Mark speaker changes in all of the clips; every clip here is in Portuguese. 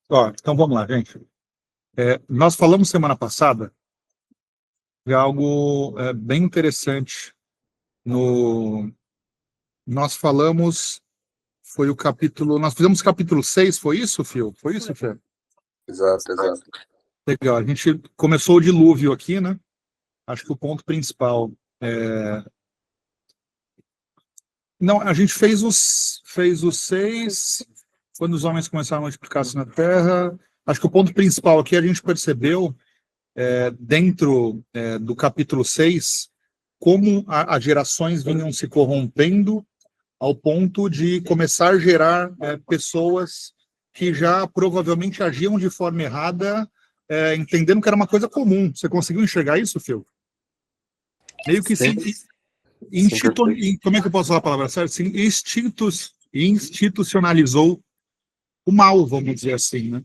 Speaker 1: Então vamos lá, gente. Nós falamos semana passada de algo bem interessante. Nós falamos, foi o capítulo, nós fizemos capítulo 6, foi isso, Fio? Foi isso, Fio?
Speaker 2: Exato, exato.
Speaker 1: Legal, a gente começou o dilúvio aqui, né? Acho que o ponto principal Não, a gente fez os 6, quando os homens começaram a multiplicar-se na Terra. Acho que o ponto principal aqui a gente percebeu, dentro do capítulo 6, como as gerações vinham se corrompendo ao ponto de começar a gerar pessoas que já provavelmente agiam de forma errada, entendendo que era uma coisa comum. Você conseguiu enxergar isso, Phil? Meio que
Speaker 2: Sim.
Speaker 1: como é que eu posso falar a palavra certa? Sim, institucionalizou o mal, vamos dizer assim, né?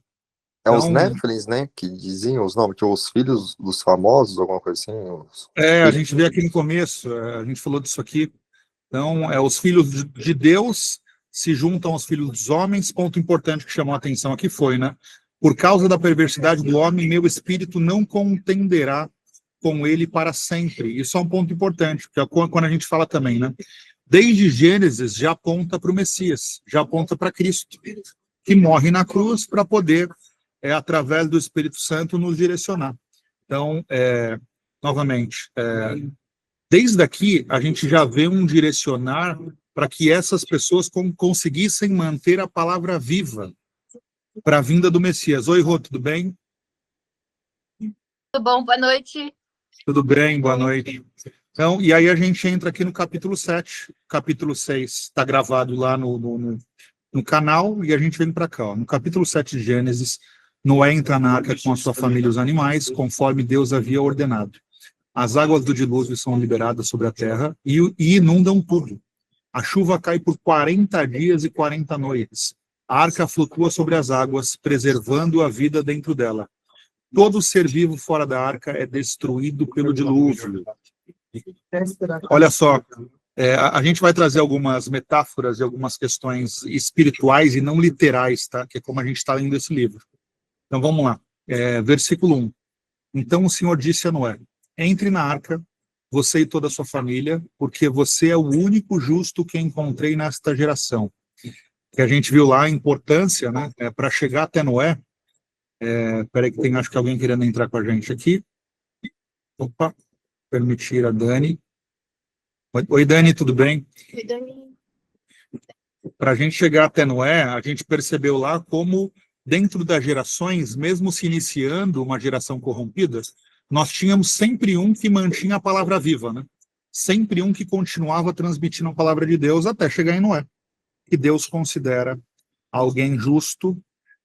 Speaker 2: Os
Speaker 1: Então,
Speaker 2: Néfilins, né? Que diziam os nomes, que os filhos dos famosos, alguma coisa assim.
Speaker 1: a gente vê aqui no começo, a gente falou disso aqui. Então, os filhos de Deus se juntam aos filhos dos homens. Ponto importante que chamou a atenção aqui foi, né? Por causa da perversidade do homem, meu espírito não contenderá com ele para sempre. Isso é um ponto importante, porque quando a gente fala também, né? Desde Gênesis já aponta para o Messias, já aponta para Cristo, que morre na cruz para poder, através do Espírito Santo, nos direcionar. Então, novamente, desde aqui a gente já vê um direcionar para que essas pessoas conseguissem manter a palavra viva para a vinda do Messias. Oi, Rô, tudo bem?
Speaker 3: Tudo bom? Boa noite.
Speaker 1: Tudo bem, boa noite. Então, e aí a gente entra aqui no capítulo 7, capítulo 6 está gravado lá no canal, e a gente vem para cá. No capítulo 7 de Gênesis, Noé entra na arca com a sua família e os animais, conforme Deus havia ordenado. As águas do dilúvio são liberadas sobre a terra e inundam tudo. A chuva cai por 40 dias e 40 noites. A arca flutua sobre as águas, preservando a vida dentro dela. Todo ser vivo fora da arca é destruído pelo dilúvio. Olha só, a gente vai trazer algumas metáforas e algumas questões espirituais e não literais, tá? Que é como a gente está lendo esse livro. Então vamos lá. Versículo 1. Então o Senhor disse a Noé: entre na arca, você e toda a sua família, porque você é o único justo que encontrei nesta geração. Que a gente viu lá a importância, né? Para chegar até Noé. Peraí que tem, acho que alguém querendo entrar com a gente aqui. Opa, permitir a Dani. Oi, Dani, tudo bem?
Speaker 3: Oi, Dani.
Speaker 1: Para a gente chegar até Noé, a gente percebeu lá como, dentro das gerações, mesmo se iniciando uma geração corrompida, nós tínhamos sempre um que mantinha a palavra viva, né? Sempre um que continuava transmitindo a palavra de Deus até chegar em Noé, que Deus considera alguém justo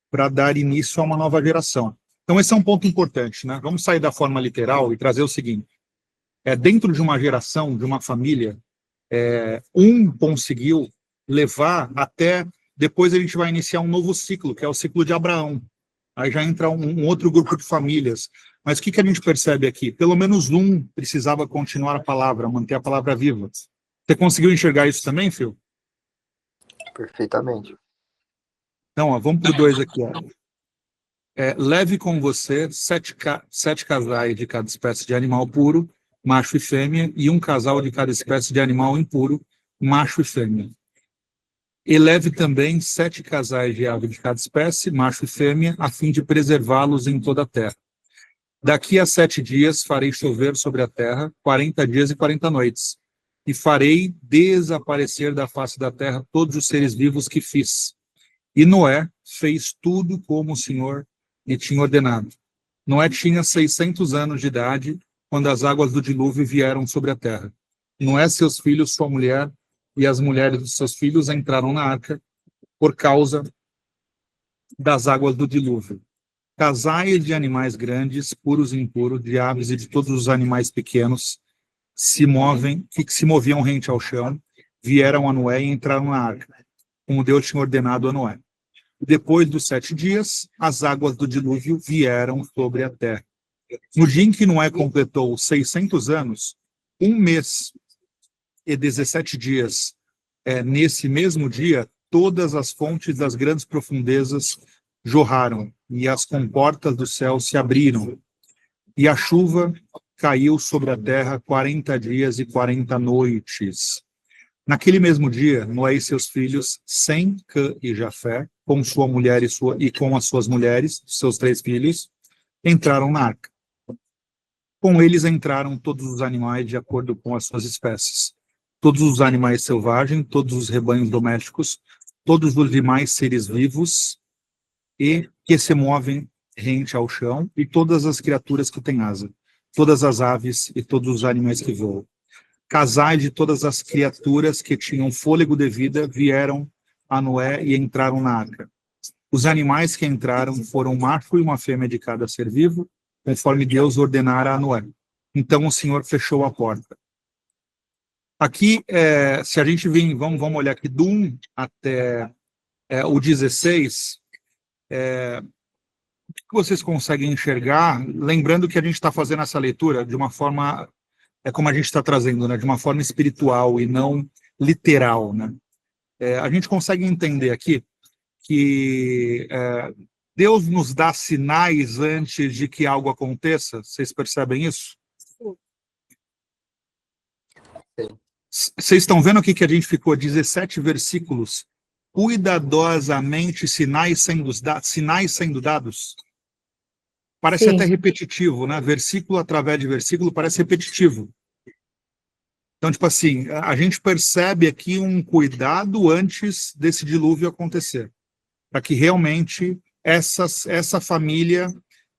Speaker 1: para dar início a uma nova geração. Então esse é um ponto importante, né? Vamos sair da forma literal e trazer o seguinte: dentro de uma geração, de uma família, um conseguiu levar até... Depois a gente vai iniciar um novo ciclo, que é o ciclo de Abraão. Aí já entra um outro grupo de famílias. Mas o que a gente percebe aqui? Pelo menos um precisava continuar a palavra, manter a palavra viva. Você conseguiu enxergar isso também, Phil?
Speaker 2: Perfeitamente.
Speaker 1: Então, vamos para o 2 aqui. Leve com você sete casais de cada espécie de animal puro, macho e fêmea, e um casal de cada espécie de animal impuro, macho e fêmea. E leve também 7 casais de ave de cada espécie, macho e fêmea, a fim de preservá-los em toda a terra. Daqui a 7 dias farei chover sobre a terra 40 dias e 40 noites, e farei desaparecer da face da terra todos os seres vivos que fiz. E Noé fez tudo como o Senhor lhe tinha ordenado. Noé tinha 600 anos de idade quando as águas do dilúvio vieram sobre a terra. Noé, seus filhos, sua mulher e as mulheres dos seus filhos entraram na arca por causa das águas do dilúvio. Casais de animais grandes, puros e impuros, de aves e de todos os animais pequenos que se moviam rente ao chão, vieram a Noé e entraram na arca, como Deus tinha ordenado a Noé. Depois dos 7 dias, as águas do dilúvio vieram sobre a terra. No dia em que Noé completou 600 anos, 1 mês e 17 dias, nesse mesmo dia, todas as fontes das grandes profundezas jorraram, e as comportas do céu se abriram, e a chuva caiu sobre a terra 40 dias e 40 noites. Naquele mesmo dia, Noé e seus filhos, Sem, Cã e Jafé, com sua mulher e com as suas mulheres, seus 3 filhos, entraram na arca. Com eles entraram todos os animais de acordo com as suas espécies, todos os animais selvagens, todos os rebanhos domésticos, todos os demais seres vivos e que se movem rente ao chão, e todas as criaturas que têm asa, todas as aves e todos os animais que voam. Casais de todas as criaturas que tinham fôlego de vida vieram a Noé e entraram na arca. Os animais que entraram foram um macho e uma fêmea de cada ser vivo, conforme Deus ordenara a Noé. Então o Senhor fechou a porta. Aqui, se a gente vir, vamos olhar aqui do 1 até o 16, o que vocês conseguem enxergar, lembrando que a gente está fazendo essa leitura de uma forma, como a gente está trazendo, né, de uma forma espiritual e não literal, né? A gente consegue entender aqui que Deus nos dá sinais antes de que algo aconteça. Vocês percebem isso?
Speaker 2: Sim.
Speaker 1: Vocês estão vendo aqui que a gente ficou 17 versículos, cuidadosamente sinais sendo dados? Parece até repetitivo, né? Versículo através de versículo parece repetitivo. Então, tipo assim, a gente percebe aqui um cuidado antes desse dilúvio acontecer, para que realmente essa família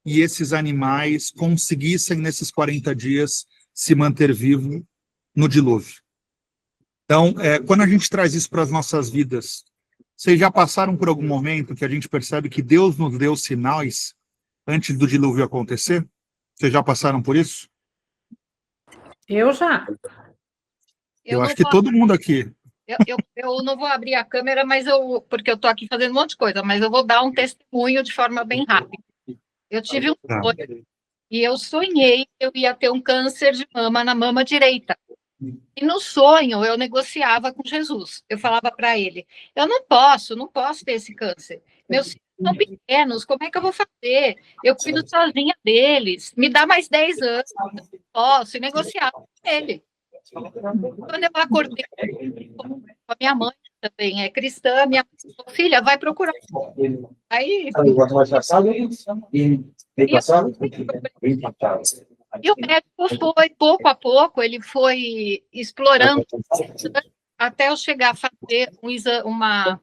Speaker 1: e esses animais conseguissem, nesses 40 dias, se manter vivo no dilúvio. Então, quando a gente traz isso para as nossas vidas, vocês já passaram por algum momento que a gente percebe que Deus nos deu sinais antes do dilúvio acontecer? Vocês já passaram por isso?
Speaker 3: Eu já.
Speaker 1: Eu acho que todo mundo aqui.
Speaker 4: Eu não vou abrir a câmera, porque eu estou aqui fazendo um monte de coisa, mas eu vou dar um testemunho de forma bem rápida. Eu tive um sonho e eu sonhei que eu ia ter um câncer de mama na mama direita. E no sonho eu negociava com Jesus. Eu falava para ele: eu não posso ter esse câncer. Meus filhos são pequenos, como é que eu vou fazer? Eu cuido sozinha deles. Me dá mais 10 anos, eu não posso. E negociava com ele. Quando eu acordei com a minha mãe, também é cristã, minha mãe falou: filha, vai procurar. Aí, e o médico foi, pouco a pouco, ele foi explorando até eu chegar a fazer uma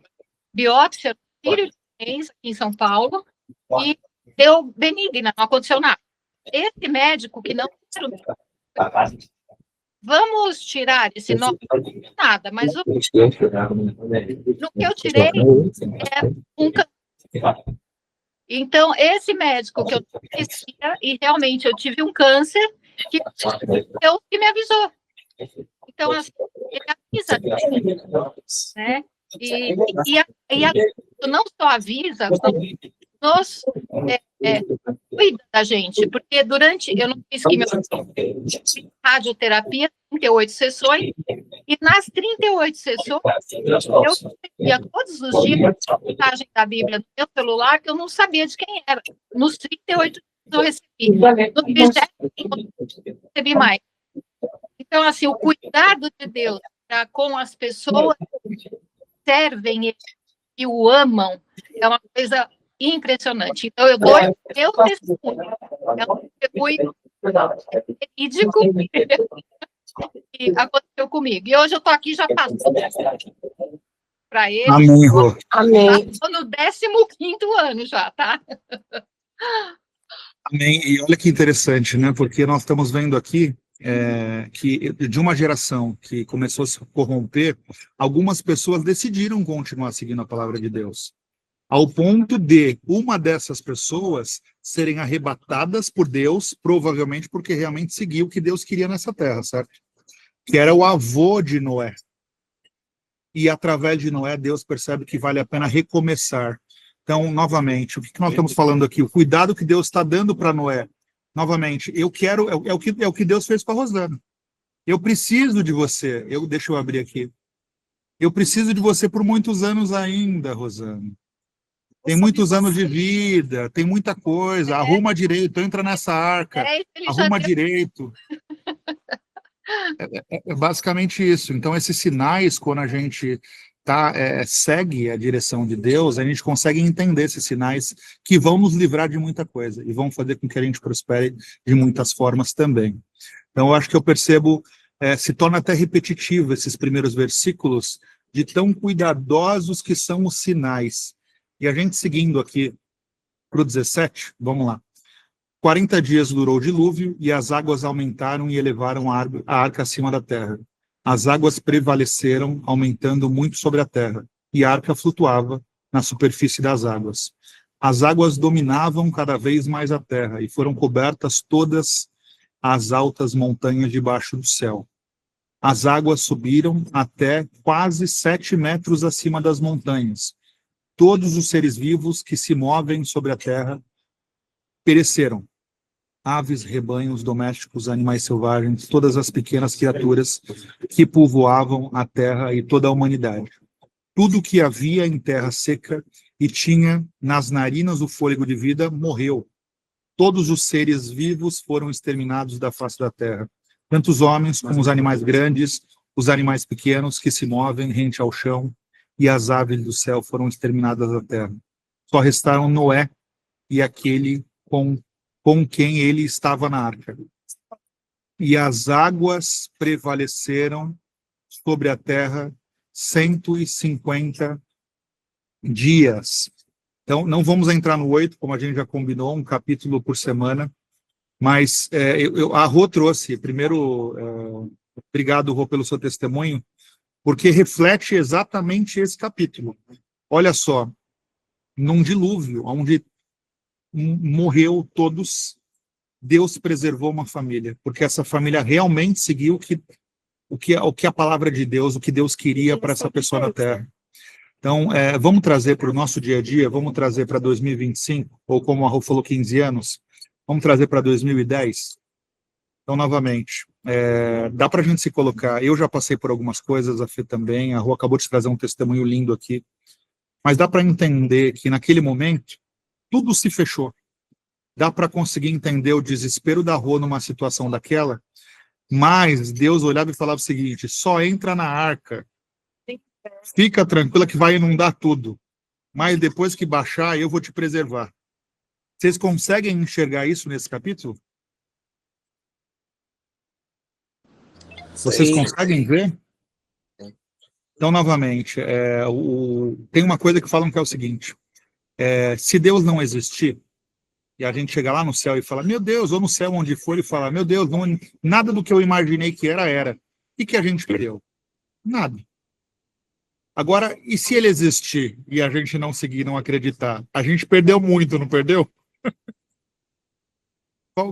Speaker 4: biópsia no Sírio aqui em São Paulo, e deu benigna, não aconteceu nada. Esse médico que não vamos tirar esse nome, nada, mas no que eu tirei é um câncer. Então, esse médico que eu conhecia, e realmente eu tive um câncer, que me avisou. Então, assim, ele avisa, né? E não só avisa, como nos cuida da gente, porque eu não fiz radioterapia, 38 sessões, e nas 38 sessões, eu recebia todos os dias a mensagem da Bíblia no meu celular, que eu não sabia de quem era. Nos 38 eu recebi. No 30 eu recebi mais. Então, assim, o cuidado de Deus com as pessoas que servem e o amam é uma coisa impressionante. Então, eu dou meu testemunho. É um testemunho verídico que aconteceu comigo. E hoje eu estou aqui já passando para ele.
Speaker 1: Amém, Rô.
Speaker 3: Amém.
Speaker 4: Estou no 15º ano já, tá?
Speaker 1: Amém. E olha que interessante, né? Porque nós estamos vendo aqui que de uma geração que começou a se corromper, algumas pessoas decidiram continuar seguindo a palavra de Deus, ao ponto de uma dessas pessoas serem arrebatadas por Deus, provavelmente porque realmente seguiu o que Deus queria nessa terra, certo? Que era o avô de Noé. E através de Noé, Deus percebe que vale a pena recomeçar. Então, novamente, o que nós estamos falando aqui? O cuidado que Deus está dando para Noé. Novamente, eu quero, é o que Deus fez com a Rosana. Eu preciso de você. Deixa eu abrir aqui. Eu preciso de você por muitos anos ainda, Rosana. tem muitos anos de vida, tem muita coisa, arruma direito, entra nessa arca,
Speaker 4: Ele já
Speaker 1: arruma
Speaker 4: deu.
Speaker 1: direito. É basicamente isso. Então, esses sinais, quando a gente segue a direção de Deus, a gente consegue entender esses sinais que vão nos livrar de muita coisa e vão fazer com que a gente prospere de muitas formas também. Então, eu acho que eu percebo, se torna até repetitivo esses primeiros versículos, de tão cuidadosos que são os sinais. E a gente seguindo aqui para o 17, vamos lá. 40 dias durou o dilúvio, e as águas aumentaram e elevaram a arca acima da terra. As águas prevaleceram, aumentando muito sobre a terra, e a arca flutuava na superfície das águas. As águas dominavam cada vez mais a terra, e foram cobertas todas as altas montanhas debaixo do céu. As águas subiram até quase 7 metros acima das montanhas. Todos os seres vivos que se movem sobre a terra pereceram. Aves, rebanhos domésticos, animais selvagens, todas as pequenas criaturas que povoavam a terra e toda a humanidade. Tudo que havia em terra seca e tinha nas narinas o fôlego de vida morreu. Todos os seres vivos foram exterminados da face da terra. Tanto os homens como os animais grandes, os animais pequenos que se movem rente ao chão, e as aves do céu foram exterminadas da terra. Só restaram Noé e aquele com quem ele estava na arca. E as águas prevaleceram sobre a terra 150 dias. Então, não vamos entrar no 8, como a gente já combinou, um capítulo por semana, mas a Rô trouxe, primeiro, obrigado, Rô, pelo seu testemunho, porque reflete exatamente esse capítulo. Olha só, num dilúvio, onde morreu todos, Deus preservou uma família, porque essa família realmente seguiu o que a palavra de Deus, o que Deus queria para essa pessoa na Terra. Então, vamos trazer para o nosso dia a dia, vamos trazer para 2025, ou como a Rô falou, 15 anos, vamos trazer para 2010. Então, novamente, dá para a gente se colocar, eu já passei por algumas coisas, a Fê também, a Rô acabou de trazer um testemunho lindo aqui, mas dá para entender que naquele momento, tudo se fechou. Dá para conseguir entender o desespero da Rô numa situação daquela, mas Deus olhava e falava o seguinte: só entra na arca, fica tranquila que vai inundar tudo, mas depois que baixar eu vou te preservar. Vocês conseguem enxergar isso nesse capítulo? Vocês conseguem ver? Então, novamente, tem uma coisa que falam que é o seguinte: se Deus não existir, e a gente chega lá no céu e fala, meu Deus, ou no céu onde for, e fala, meu Deus, nada do que eu imaginei que era. E que a gente perdeu? Nada. Agora, e se ele existir e a gente não seguir, não acreditar? A gente perdeu muito, não perdeu?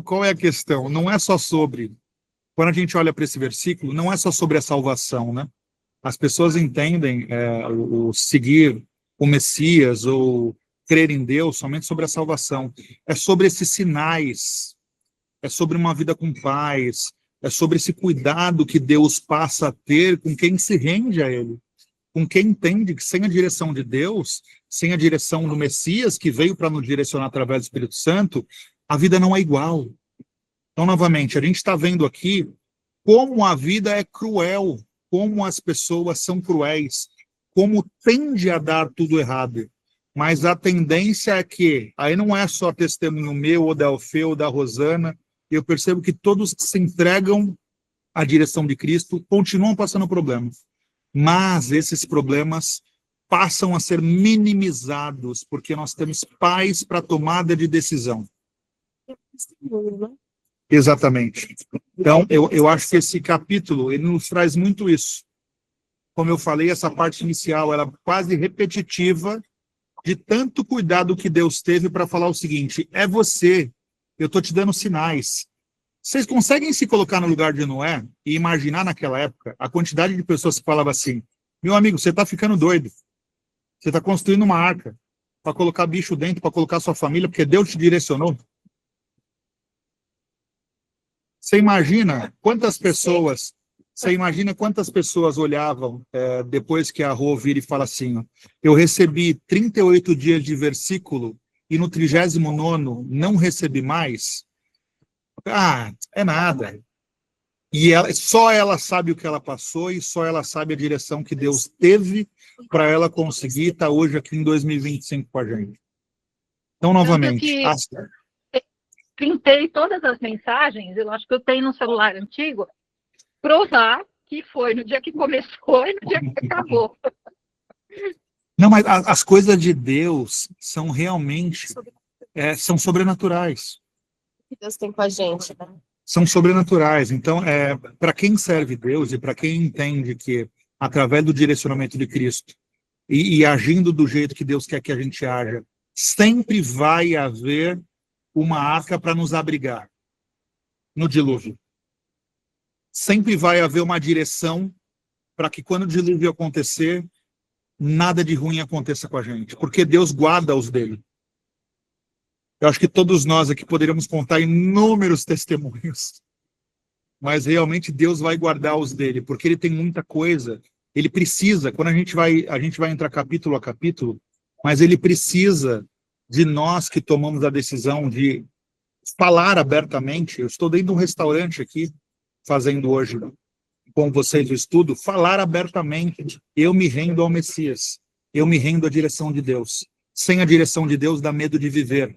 Speaker 1: Qual é a questão? Não é só sobre... Quando a gente olha para esse versículo, não é só sobre a salvação, né? As pessoas entendem o seguir o Messias ou crer em Deus somente sobre a salvação. É sobre esses sinais, é sobre uma vida com paz, é sobre esse cuidado que Deus passa a ter com quem se rende a Ele, com quem entende que sem a direção de Deus, sem a direção do Messias, que veio para nos direcionar através do Espírito Santo, a vida não é igual. Então, novamente, a gente está vendo aqui como a vida é cruel, como as pessoas são cruéis, como tende a dar tudo errado. Mas a tendência é que, aí não é só testemunho meu, ou da Alfeu, ou da Rosana, eu percebo que todos que se entregam à direção de Cristo continuam passando problemas. Mas esses problemas passam a ser minimizados, porque nós temos paz para tomada de decisão. Exatamente. Então, eu acho que esse capítulo, ele nos traz muito isso. Como eu falei, essa parte inicial, ela é quase repetitiva, de tanto cuidado que Deus teve para falar o seguinte: é você, eu estou te dando sinais. Vocês conseguem se colocar no lugar de Noé e imaginar naquela época a quantidade de pessoas que falavam assim, meu amigo, você está ficando doido, você está construindo uma arca para colocar bicho dentro, para colocar sua família, porque Deus te direcionou? Você imagina quantas pessoas Você imagina quantas pessoas olhavam depois que a Rô vira e fala assim, ó, eu recebi 38 dias de versículo e no 39º não recebi mais? Ah, é nada. E só ela sabe o que ela passou e só ela sabe a direção que Deus teve para ela conseguir estar hoje aqui em 2025 com a gente. Então, novamente,
Speaker 4: printei todas as mensagens, eu acho que eu tenho no celular antigo, provar que foi no dia que começou e no dia que acabou.
Speaker 1: Não, mas as coisas de Deus são realmente são sobrenaturais.
Speaker 5: Que Deus tem com a gente, né?
Speaker 1: São sobrenaturais. Então, para quem serve Deus e para quem entende que, através do direcionamento de Cristo e agindo do jeito que Deus quer que a gente haja, sempre vai haver uma arca para nos abrigar no dilúvio. Sempre vai haver uma direção para que, quando o dilúvio acontecer, nada de ruim aconteça com a gente, porque Deus guarda os dele. Eu acho que todos nós aqui poderíamos contar inúmeros testemunhos, mas realmente Deus vai guardar os dele, porque ele tem muita coisa. Ele precisa, quando a gente vai entrar capítulo a capítulo, mas ele precisa de nós que tomamos a decisão de falar abertamente. Eu estou dentro de um restaurante aqui, fazendo hoje com vocês o estudo, falar abertamente. Eu me rendo ao Messias, eu me rendo à direção de Deus. Sem a direção de Deus, dá medo de viver.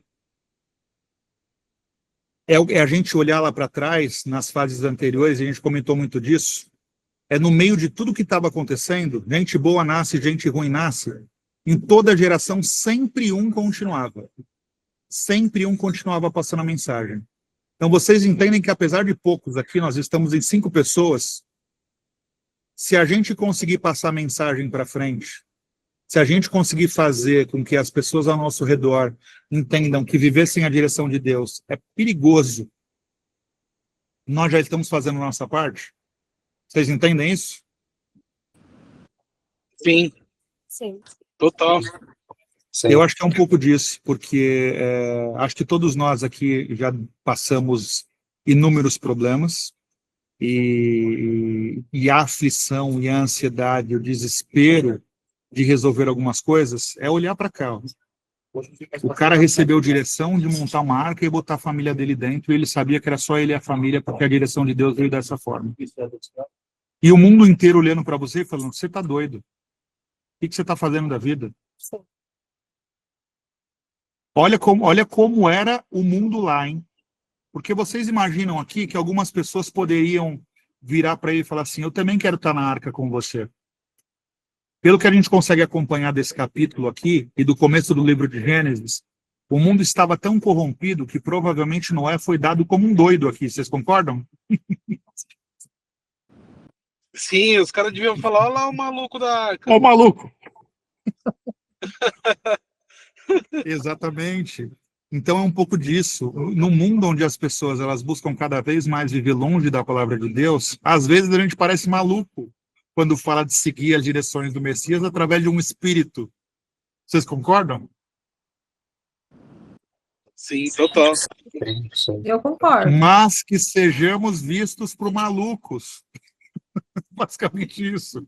Speaker 1: É a gente olhar lá para trás, nas fases anteriores, a gente comentou muito disso, no meio de tudo que estava acontecendo, gente boa nasce, gente ruim nasce, em toda geração sempre um continuava. Sempre um continuava passando a mensagem. Então vocês entendem que, apesar de poucos aqui, nós estamos em 5 pessoas, se a gente conseguir passar a mensagem para frente, se a gente conseguir fazer com que as pessoas ao nosso redor entendam que viver sem a direção de Deus é perigoso, nós já estamos fazendo a nossa parte? Vocês entendem isso?
Speaker 6: Sim.
Speaker 5: Sim.
Speaker 6: Total.
Speaker 2: Sim.
Speaker 1: Eu acho que é um pouco disso, porque acho que todos nós aqui já passamos inúmeros problemas, e a aflição, e a ansiedade, o desespero de resolver algumas coisas, é olhar para cá. O cara recebeu direção de montar uma arca e botar a família dele dentro, e ele sabia que era só ele e a família, porque a direção de Deus veio dessa forma. E o mundo inteiro olhando para você e falando, você está doido. O que você está fazendo da vida?
Speaker 5: Sim.
Speaker 1: Olha como era o mundo lá, hein? Porque vocês imaginam aqui que algumas pessoas poderiam virar para ele e falar assim, eu também quero estar na arca com você. Pelo que a gente consegue acompanhar desse capítulo aqui, e do começo do livro de Gênesis, o mundo estava tão corrompido que provavelmente Noé foi dado como um doido aqui. Vocês concordam?
Speaker 6: Sim, os caras deviam falar, olha lá o maluco da arca.
Speaker 1: Ó, maluco! Exatamente. Então é um pouco disso. No mundo onde as pessoas elas buscam cada vez mais viver longe da palavra de Deus, às vezes a gente parece maluco quando fala de seguir as direções do Messias através de um espírito. Vocês concordam?
Speaker 6: Sim, total.
Speaker 2: Sim.
Speaker 3: Eu concordo.
Speaker 1: Mas que sejamos vistos por malucos. Basicamente isso.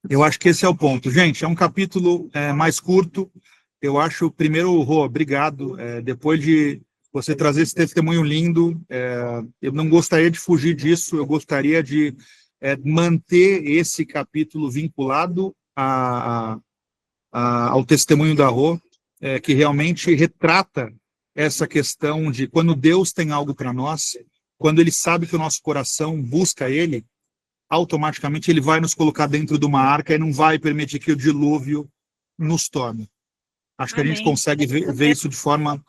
Speaker 1: Eu acho que esse é o ponto. Gente, é um capítulo mais curto. Eu acho, primeiro, Rô, obrigado. Depois de você trazer esse testemunho lindo, eu não gostaria de fugir disso, eu gostaria de manter esse capítulo vinculado ao testemunho da Rô, que realmente retrata essa questão de quando Deus tem algo para nós, quando Ele sabe que o nosso coração busca Ele, automaticamente Ele vai nos colocar dentro de uma arca e não vai permitir que o dilúvio nos tome. Acho que a gente consegue ver isso de forma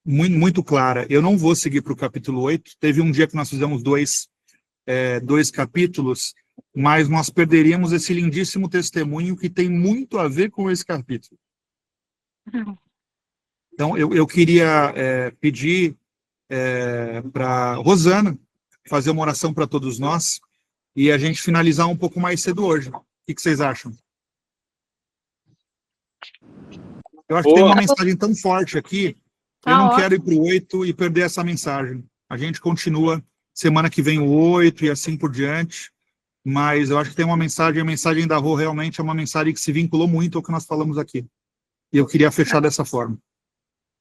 Speaker 1: muito, muito clara. Eu não vou seguir para o capítulo 8. Teve um dia que nós fizemos dois capítulos, mas nós perderíamos esse lindíssimo testemunho que tem muito a ver com esse capítulo. Então, eu queria pedir para Rosana fazer uma oração para todos nós e a gente finalizar um pouco mais cedo hoje. O que vocês acham? Eu acho que tem uma mensagem tão forte aqui, eu não quero ir para o 8 e perder essa mensagem. A gente continua semana que vem o 8 e assim por diante. Mas eu acho que tem uma mensagem, a mensagem da Rô realmente é uma mensagem que se vinculou muito ao que nós falamos aqui. E eu queria fechar dessa forma.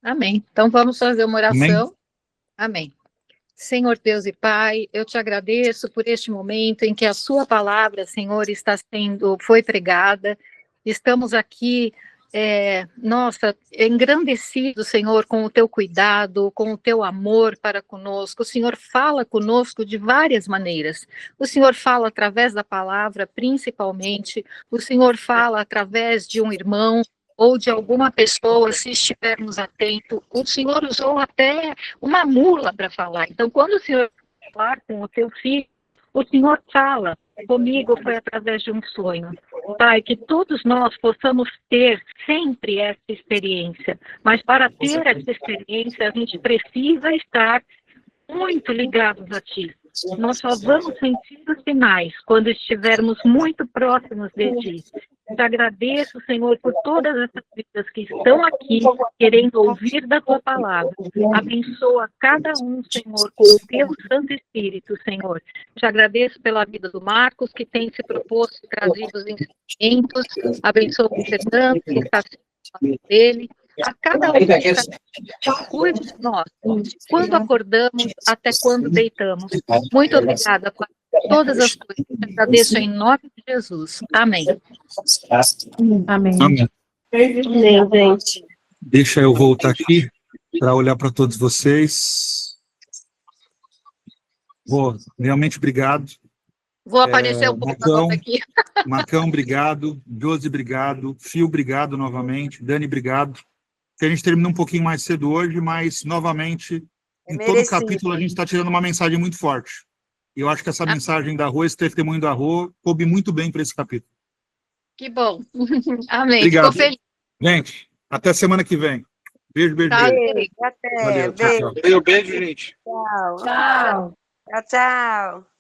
Speaker 4: Amém. Então vamos fazer uma oração.
Speaker 1: Amém?
Speaker 4: Amém. Senhor Deus e Pai, eu te agradeço por este momento em que a sua palavra, Senhor, foi pregada. Estamos aqui, engrandecidos, Senhor, com o teu cuidado, com o teu amor para conosco. O Senhor fala conosco de várias maneiras. O Senhor fala através da palavra, principalmente. O Senhor fala através de um irmão ou de alguma pessoa, se estivermos atentos. O Senhor usou até uma mula para falar. Então, quando o Senhor falar com o teu filho, o Senhor fala. Comigo foi através de um sonho. Pai, que todos nós possamos ter sempre essa experiência. Mas para ter essa experiência, a gente precisa estar muito ligados a Ti. Nós só vamos sentir os sinais quando estivermos muito próximos de Ti. Te agradeço, Senhor, por todas essas vidas que estão aqui querendo ouvir da Tua palavra. Abençoa cada um, Senhor, com o Teu Santo Espírito, Senhor. Te agradeço pela vida do Marcos, que tem se proposto e trazido os ensinamentos. Abençoa o Fernando, que está sendo dele. A cada um que cuide de nós, de quando acordamos até quando deitamos. Muito obrigada por todas as coisas. Te agradeço em nome de Jesus. Amém.
Speaker 3: Amém.
Speaker 1: Amém.
Speaker 5: Amém, gente.
Speaker 1: Deixa eu voltar aqui para olhar para todos vocês. Realmente obrigado.
Speaker 4: Vou aparecer um pouco
Speaker 1: Marcão,
Speaker 4: agora aqui.
Speaker 1: Marcão, obrigado. Josi, obrigado. Fio, obrigado novamente. Dani, obrigado. Que a gente termina um pouquinho mais cedo hoje, mas, novamente, em todo capítulo a gente está tirando uma mensagem muito forte. E eu acho que essa mensagem da Rô, esse testemunho da Rô, coube muito bem para esse capítulo.
Speaker 4: Que bom. Amém.
Speaker 1: Obrigado.
Speaker 4: Ficou feliz.
Speaker 1: Gente, até semana que vem. Beijo, beijo,
Speaker 4: Tá,
Speaker 1: beijo.
Speaker 4: querido.
Speaker 5: Até.
Speaker 1: Valeu, tchau,
Speaker 5: Beijo.
Speaker 1: tchau.
Speaker 6: Beijo, gente.
Speaker 5: Tchau.
Speaker 3: Tchau.
Speaker 5: Tchau, tchau.